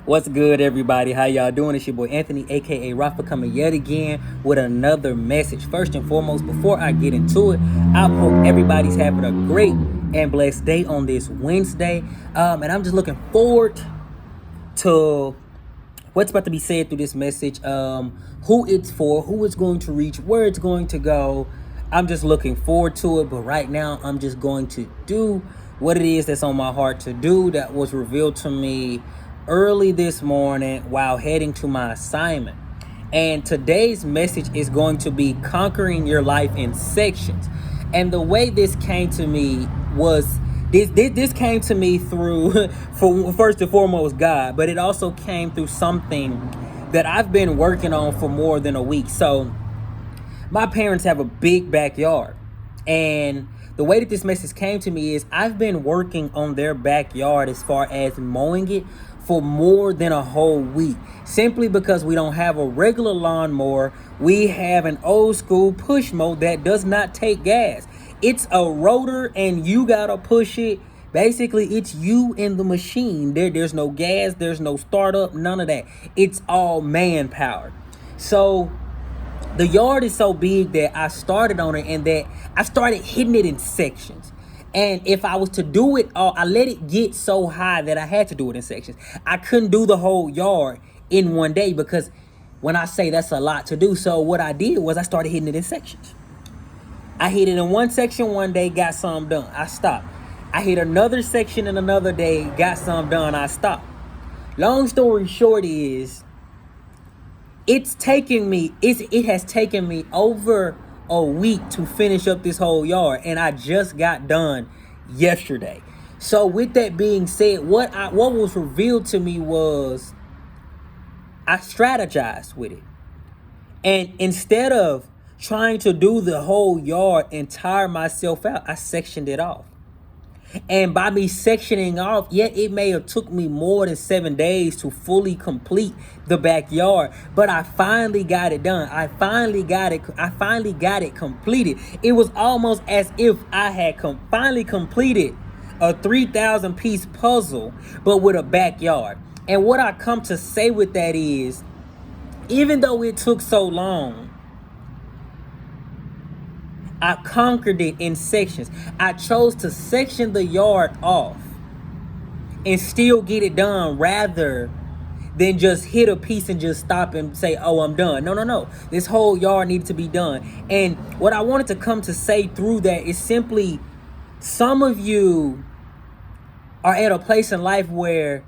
What's good, everybody? How y'all doing? It's your boy Anthony, aka Rafa, coming yet again with another message. First and foremost, before I get into it, I hope everybody's having a great and blessed day on this Wednesday. And I'm just looking forward to what's about to be said through this message, who it's for, who it's going to reach, where it's going to go. I'm just looking forward to it, but right now I'm just going to do what it is that's on my heart to do, that was revealed to me early this morning while heading to my assignment. And today's message is going to be conquering your life in sections. And the way this came to me was this came to me through for first and foremost God, but it also came through something that I've been working on for more than a week. So my parents have a big backyard, and the way that this message came to me is I've been working on their backyard as far as mowing it for more than a whole week, simply because we don't have a regular lawnmower. We have an old school push mower that does not take gas. It's a rotor and you gotta push it. Basically, it's you and the machine. There's no gas, there's no startup, none of that. It's all manpower. So the yard is so big that I started on it, and that I started hitting it in sections. And if I was to do it all, I let it get so high that I had to do it in sections. I couldn't do the whole yard in one day, because when I say that's a lot to do. So what I did was I started hitting it in sections. I hit it in one section one day, got some done, I stopped. I hit another section in another day, got some done, I stopped. Long story short is, it has taken me over a week to finish up this whole yard, and I just got done yesterday. So with that being said, what was revealed to me was I strategized with it. And instead of trying to do the whole yard and tire myself out, I sectioned it off. And by me sectioning off, it may have took me more than 7 days to fully complete the backyard, but I finally got it done. I finally got it completed. It was almost as if I had finally completed a 3,000 piece puzzle, but with a backyard. And what I come to say with that is, even though it took so long, I conquered it in sections. I chose to section the yard off and still get it done, rather than just hit a piece and just stop and say, oh, I'm done. No. This whole yard needed to be done. And what I wanted to come to say through that is simply, some of you are at a place in life where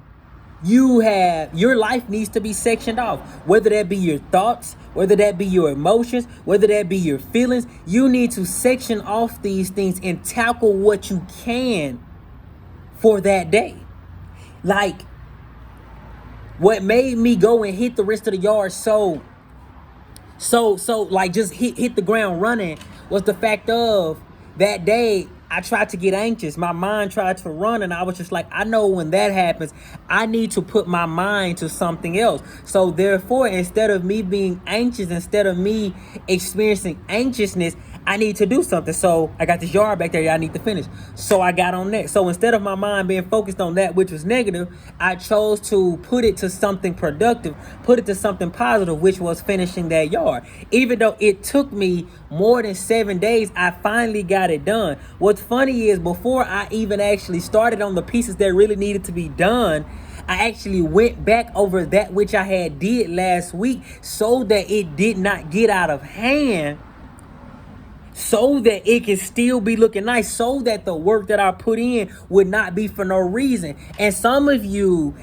your life needs to be sectioned off, whether that be your thoughts, whether that be your emotions, whether that be your feelings. You need to section off these things and tackle what you can for that day. Like, what made me go and hit the rest of the yard so like just hit the ground running was the fact of that day I tried to get anxious. My mind tried to run, and I was just like, I know when that happens, I need to put my mind to something else. So therefore, instead of me being anxious, instead of me experiencing anxiousness, I need to do something. So I got this yard back there I need to finish. So I got on that. So instead of my mind being focused on that, which was negative, I chose to put it to something productive, put it to something positive, which was finishing that yard. Even though it took me more than 7 days, I finally got it done. What's funny is, before I even actually started on the pieces that really needed to be done, I actually went back over that which I had did last week, so that it did not get out of hand, so that it can still be looking nice, so that the work that I put in would not be for no reason. And some of you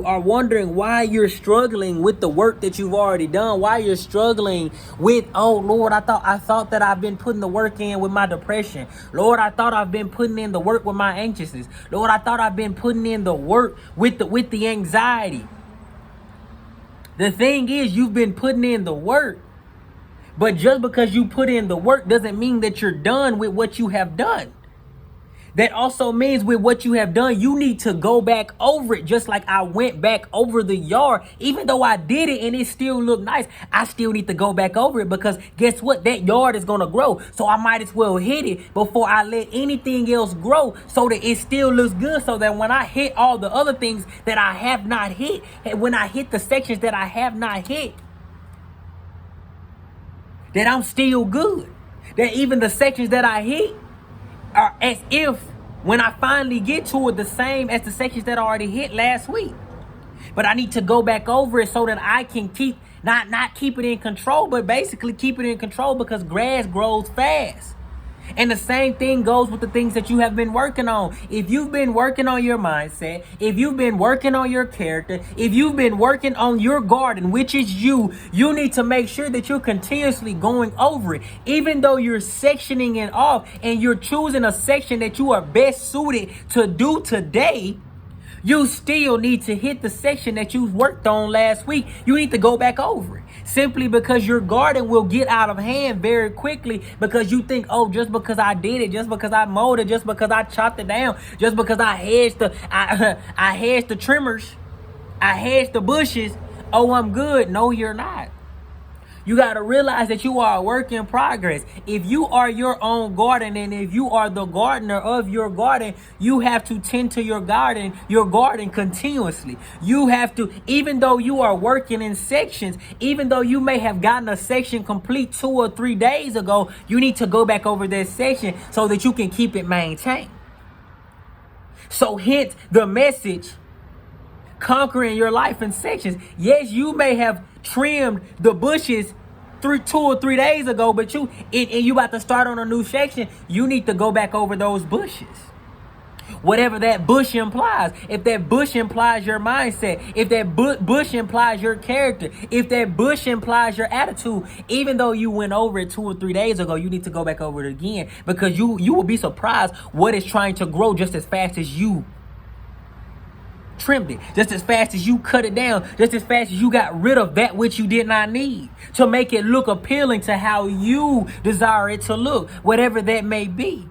are wondering why you're struggling with the work that you've already done, why you're struggling with, oh Lord, I thought that I've been putting the work in with my depression. Lord, I thought I've been putting in the work with my anxiousness. Lord, I thought I've been putting in the work with the anxiety. The thing is, you've been putting in the work. But just because you put in the work doesn't mean that you're done with what you have done. That also means with what you have done, you need to go back over it. Just like I went back over the yard, even though I did it and it still looked nice, I still need to go back over it, because guess what? That yard is going to grow. So I might as well hit it before I let anything else grow, so that it still looks good, so that when I hit all the other things that I have not hit, and when I hit the sections that I have not hit, that I'm still good. That even the sections that I hit are as if when I finally get to it, the same as the sections that I already hit last week. But I need to go back over it so that I can keep, not keep it in control, but basically keep it in control, because grass grows fast. And the same thing goes with the things that you have been working on. If you've been working on your mindset, if you've been working on your character, if you've been working on your garden, which is you need to make sure that you're continuously going over it. Even though you're sectioning it off and you're choosing a section that you are best suited to do today, you still need to hit the section that you worked on last week. You need to go back over it. Simply because your garden will get out of hand very quickly, because you think, oh, just because I did it, just because I mowed it, just because I chopped it down, just because I hedged I hedged the trimmers, I hedged the bushes, oh, I'm good. No, you're not. You got to realize that you are a work in progress. If you are your own garden, and if you are the gardener of your garden, you have to tend to your garden continuously. You have to, even though you are working in sections, even though you may have gotten a section complete 2 or 3 days ago, you need to go back over that section so that you can keep it maintained. So hence the message, conquering your life in sections. Yes, you may have trimmed the bushes 2 or 3 days ago, but you about to start on a new section. You need to go back over those bushes. Whatever that bush implies. If that bush implies your mindset, if that bush implies your character, if that bush implies your attitude, even though you went over it 2 or 3 days ago, you need to go back over it again, because you will be surprised what is trying to grow just as fast as you trimmed it, just as fast as you cut it down, just as fast as you got rid of that which you did not need, to make it look appealing to how you desire it to look, whatever that may be.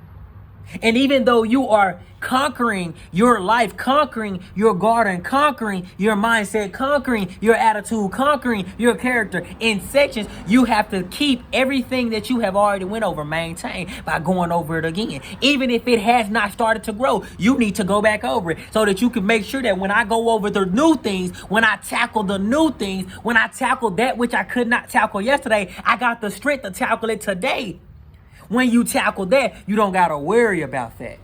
And even though you are conquering your life, conquering your garden, conquering your mindset, conquering your attitude, conquering your character in sections, you have to keep everything that you have already went over maintained by going over it again. Even if it has not started to grow, you need to go back over it so that you can make sure that when I go over the new things, when I tackle the new things, when I tackle that which I could not tackle yesterday, I got the strength to tackle it today. When you tackle that, you don't got to worry about that.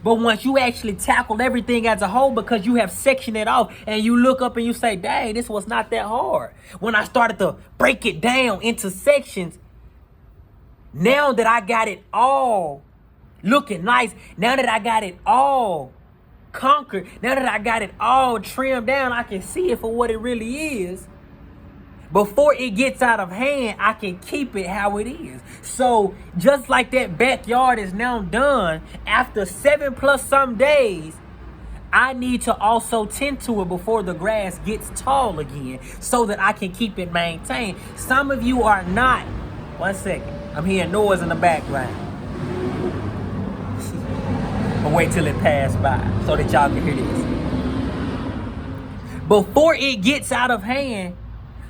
But once you actually tackle everything as a whole, because you have sectioned it off, and you look up and you say, dang, this was not that hard. When I started to break it down into sections, now that I got it all looking nice, now that I got it all conquered, now that I got it all trimmed down, I can see it for what it really is. Before it gets out of hand, I can keep it how it is. So just like that backyard is now done, after 7+ some days, I need to also tend to it before the grass gets tall again, so that I can keep it maintained. Some of you are not. One second. I'm hearing noise in the background. But wait till it passes by so that y'all can hear this. Before it gets out of hand,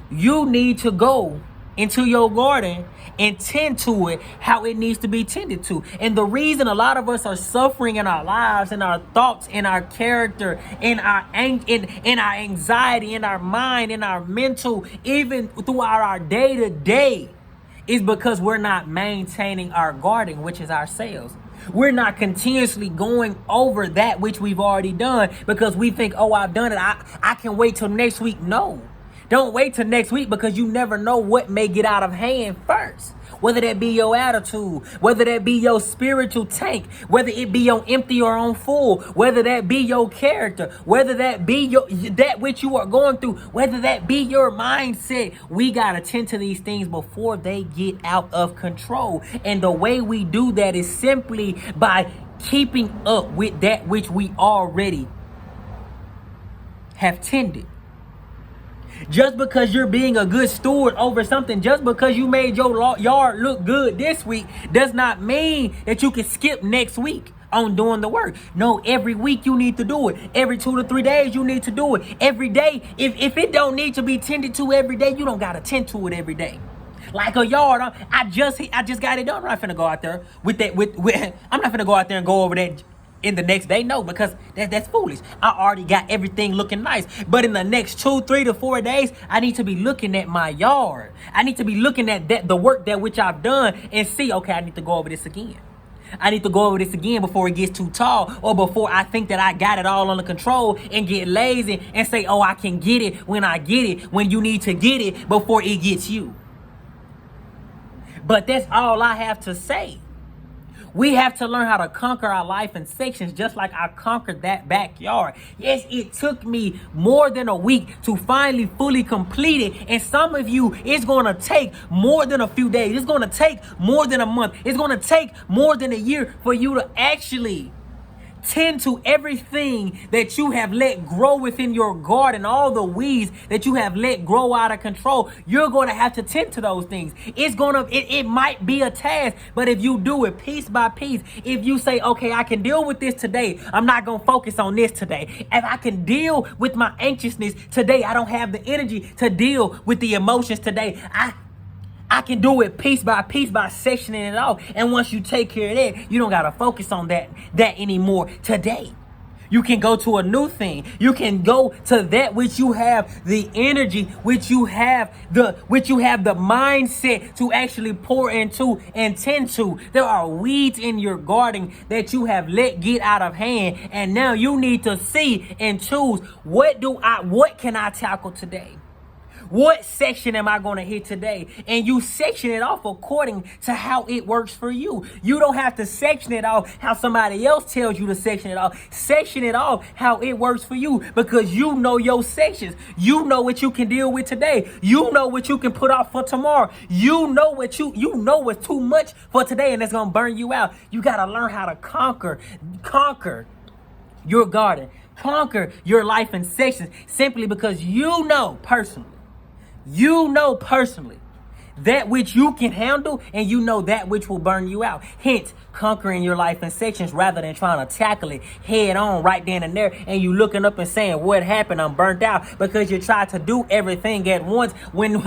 you need to go into your garden and tend to it how it needs to be tended to. And the reason a lot of us are suffering in our lives, in our thoughts, in our character, in our anxiety, in our mind, in our mental, even throughout our day-to-day, is because we're not maintaining our garden, which is ourselves. We're not continuously going over that which we've already done, because we think, oh, I've done it, I can wait till next week. No. Don't wait till next week, because you never know what may get out of hand first. Whether that be your attitude, whether that be your spiritual tank, whether it be on empty or on full, whether that be your character, whether that be that which you are going through, whether that be your mindset. We got to tend to these things before they get out of control. And the way we do that is simply by keeping up with that which we already have tended. Just because you're being a good steward over something, just because you made your yard look good this week, does not mean that you can skip next week on doing the work. No, every week you need to do it. Every 2 to 3 days you need to do it. Every day, if it don't need to be tended to every day, you don't gotta tend to it every day. Like a yard, I just got it done. I'm not finna go out there with that. I'm not finna go out there and go over that in the next day. No, because that's foolish. I already got everything looking nice. But in the next 2, 3 to 4 days, I need to be looking at my yard. I need to be looking at the work that which I've done and see, okay, I need to go over this again. I need to go over this again before it gets too tall, or before I think that I got it all under control and get lazy and say, oh, I can get it when I get it, when you need to get it before it gets you. But that's all I have to say. We have to learn how to conquer our life in sections, just like I conquered that backyard. Yes, it took me more than a week to finally fully complete it. And some of you, it's going to take more than a few days. It's going to take more than a month. It's going to take more than a year for you to actually tend to everything that you have let grow within your garden, all the weeds that you have let grow out of control. You're going to have to tend to those things. It might be a task, but if you do it piece by piece, if you say, okay, I can deal with this today, I'm not going to focus on this today. If I can deal with my anxiousness today, I don't have the energy to deal with the emotions today. I can do it piece by sectioning it off. And once you take care of that, you don't got to focus on that anymore today. You can go to a new thing. You can go to that which you have the energy, which you have the mindset to actually pour into and tend to. There are weeds in your garden that you have let get out of hand, and now you need to see and choose, what can I tackle today? What section am I going to hit today? And you section it off according to how it works for you. You don't have to section it off how somebody else tells you to section it off. Section it off how it works for you, because you know your sections. You know what you can deal with today. You know what you can put off for tomorrow. You know what's too much for today, and that's going to burn you out. You got to learn how to conquer your garden, conquer your life in sections, simply because you know personally that which you can handle, and you know that which will burn you out. Hence, conquering your life in sections rather than trying to tackle it head on right then and there, and you looking up and saying, what happened? I'm burnt out, because you try to do everything at once when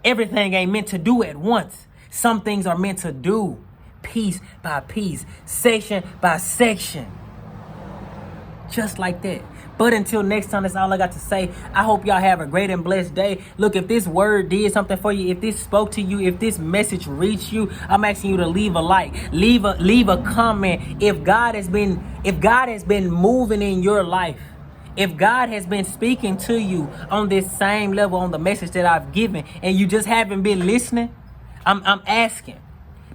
everything ain't meant to do at once. Some things are meant to do piece by piece, section by section, just like that. But until next time, that's all I got to say. I hope y'all have a great and blessed day. Look, if this word did something for you, if this spoke to you, if this message reached you, I'm asking you to leave a like, leave a comment. If God has been moving in your life, if God has been speaking to you on this same level, on the message that I've given, and you just haven't been listening, I'm asking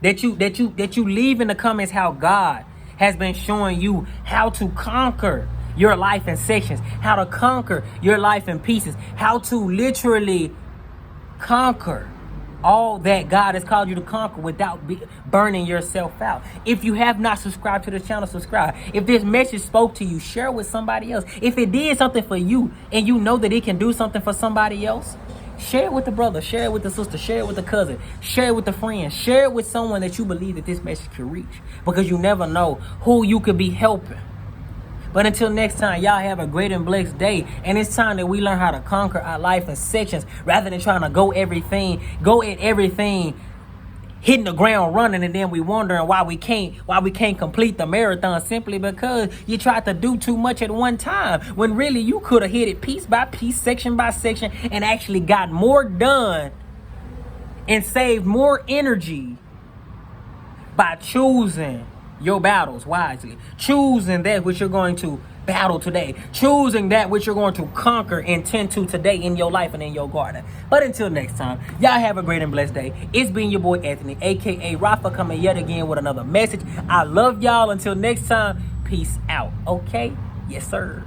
that you leave in the comments how God has been showing you how to conquer your life in sections, how to conquer your life in pieces, how to literally conquer all that God has called you to conquer without burning yourself out. If you have not subscribed to the channel, subscribe. If this message spoke to you, share it with somebody else. If it did something for you and you know that it can do something for somebody else, share it with the brother, share it with the sister, share it with the cousin, share it with the friend, share it with someone that you believe that this message can reach, because you never know who you could be helping. But until next time, y'all have a great and blessed day. And it's time that we learn how to conquer our life in sections rather than trying to go at everything, hitting the ground running, and then we wondering why we can't complete the marathon, simply because you tried to do too much at one time, when really you could have hit it piece by piece, section by section, and actually got more done and saved more energy by choosing your battles wisely, choosing that which you're going to battle today, choosing that which you're going to conquer and tend to today in your life and in your garden. But until next time, y'all have a great and blessed day. It's been your boy Anthony, aka Rafa, coming yet again with another message. I love y'all. Until next time, peace out. Okay? Yes, sir.